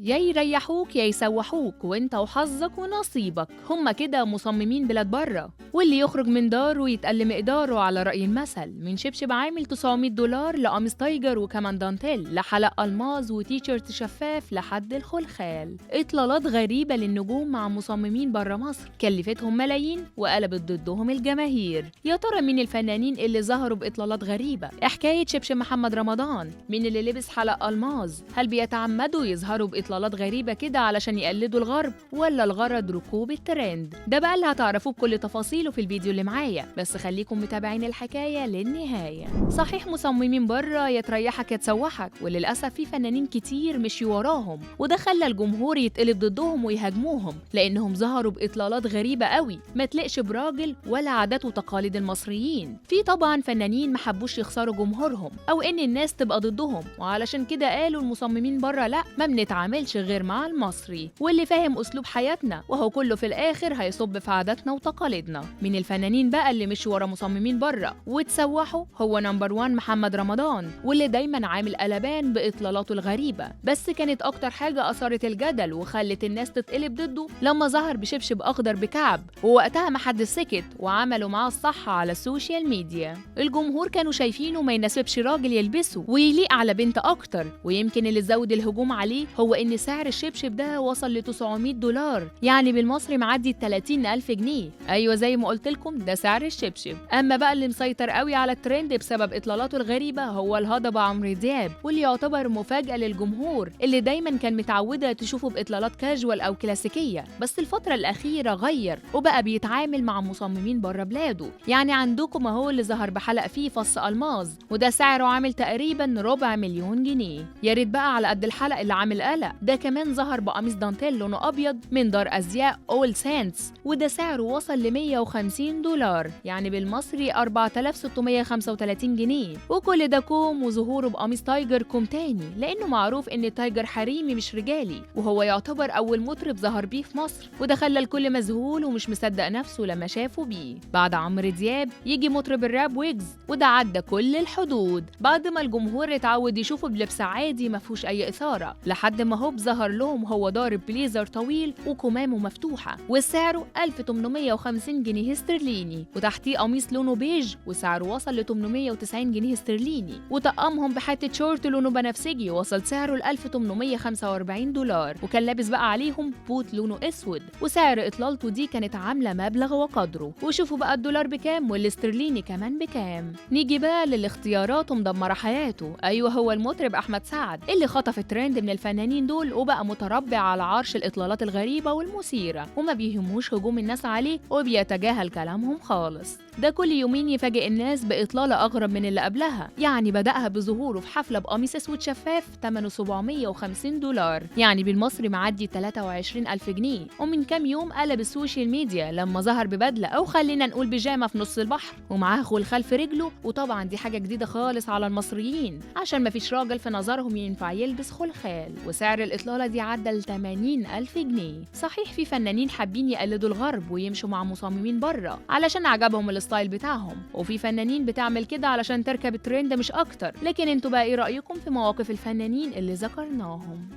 يا يريحوك يا يسوحوك وانت وحظك ونصيبك، هما كده مصممين بلاد بره. واللي يخرج من داره يتقل مقداره على رأي المثل، من شبشب عامل $900 لقميص تايجر وكمان دانتيل لحلق ألماظ وتيشيرت شفاف لحد الخلخال. إطلالات غريبة للنجوم مع مصممين بره مصر كلفتهم ملايين وقلبت ضدهم الجماهير. يا ترى مين الفنانين اللي ظهروا بإطلالات غريبة؟ حكاية شبشب محمد رمضان، مين اللي لبس حلق ألماظ؟ هل بيتعمدوا يظهروا بإطلالات غريبة كده علشان يقلدوا الغرب، ولا الغرض ركوب الترند؟ ده بقى اللي هتعرفوه بكل تفاصيله في الفيديو اللي معايا، بس خليكم متابعين الحكاية للنهاية. صحيح مصممين بره يا تريحك يا تسوحك، وللأسف في فنانين كتير مشيوا وراهم، وده خلى الجمهور يتقلب ضدهم ويهاجموهم لأنهم ظهروا بإطلالات غريبة قوي ما تلقش براجل ولا عادات وتقاليد المصريين. في طبعا فنانين محبوش يخسروا جمهورهم أو إن الناس تبقى ضدهم، وعلشان كده قالوا المصممين بره لا، ما بنتعاملش غير مع المصري واللي فاهم أسلوب حياتنا، وهو كله في الآخر هيصب في عاداتنا وتقاليدنا. من الفنانين بقى اللي مشوا ورا مصممين بره وتسوحوا هو نمبر 1 محمد رمضان، واللي دايما عامل قلبان بإطلالاته الغريبة. بس كانت أكتر حاجة أثارت الجدل وخلت الناس تتقلب ضده لما ظهر بشبشب أخضر بكعب، ووقتها محدش سكت وعملوا معاه الصح على السوشيال ميديا. الجمهور كانوا شايفينه ما يناسبش راجل يلبسه ويليق على بنت أكتر، ويمكن اللي زود الهجوم عليه هو إن سعر الشبشب ده وصل ل $900، يعني بالمصري معدي 30,000 جنيه. أيوة زي ما قلت لكم ده سعر الشبشب. أما بقى اللي مسيطر قوي على الترند بسبب إطلالاته الغريبة هو الهضبة عمرو دياب، واللي يعتبر مفاجأة للجمهور اللي دايما كان متعودة تشوفه بإطلالات كاجوال أو كلاسيكية، بس الفترة الأخيرة غير وبقى بيتعامل مع مصممين بره بلاده. يعني عندكم أهو اللي ظهر بحلق فيه فص ألماظ، وده سعره عامل تقريبا $250,000. يا ريت بقى على قد الحلق اللي عامل قلق، ده كمان ظهر بقميص دانتيل لونه أبيض من دار أزياء أول سانتس، وده سعره وصل ل $150، يعني بالمصري 4635 جنيه. وكل ده كوم وظهوره بقميص تايجر كوم تاني، لأنه معروف إن التايجر حريمي مش رجالي، وهو يعتبر أول مطرب ظهر بيه في مصر، وده خلى الكل مذهول ومش مصدق نفسه لما شافوا بيه. بعد عمرو دياب يجي مطرب الراب ويجز، وده عدى كل الحدود بعد ما الجمهور اتعود يشوفه بلبس عادي مفهوش أي إثارة، لحد ما هوب ظهر لهم هو ضارب بليزر طويل وكمامه مفتوحة وسعره 1850 جنيه استرليني، وتحتيه قميص لونه بيج وسعره وصل ل 890 جنيه استرليني، وطقمهم بحتة شورت لونه بنفسجي وصل سعره ل $1845، وكان لابس بقى عليهم بوت لونه اسود، وسعر اطلالته دي كانت عاملة مبلغ وقدره. وشوفوا بقى الدولار بكام والاسترليني كمان بكام. نيجي بقى للاختيارات ومدمرة حياته، ايوه هو المطرب احمد سعد اللي خطف الترند من الفنانين دول وبقى متربع على عرش الاطلالات الغريبة والمثيرة، وما بيهموش هجوم الناس عليه وبيتجاهل كلامهم خالص. ده كل يومين يفاجئ الناس بإطلالة أغرب من اللي قبلها، يعني بدأها بظهوره في حفلة بقميص أسود شفاف ثمنه $750، يعني بالمصري معدي 23,000 جنيه. ومن كام يوم قلب السوشيال ميديا لما ظهر ببدلة أو خلينا نقول بيجامة في نص البحر ومعاه خلخال في رجله، وطبعا دي حاجة جديدة خالص على المصريين عشان مفيش راجل في نظرهم ينفع يلبس خلخال، وسعر الإطلالة دي عدى ل 80,000 جنيه. صحيح في فنانين حابين يقلدوا الغرب ويمشوا مع مصممين بره علشان عجبهم الستايل بتاعهم، وفي فنانين بتعمل كده علشان تركب الترند مش أكتر. لكن انتوا بقى ايه رأيكم في مواقف الفنانين اللي ذكرناهم؟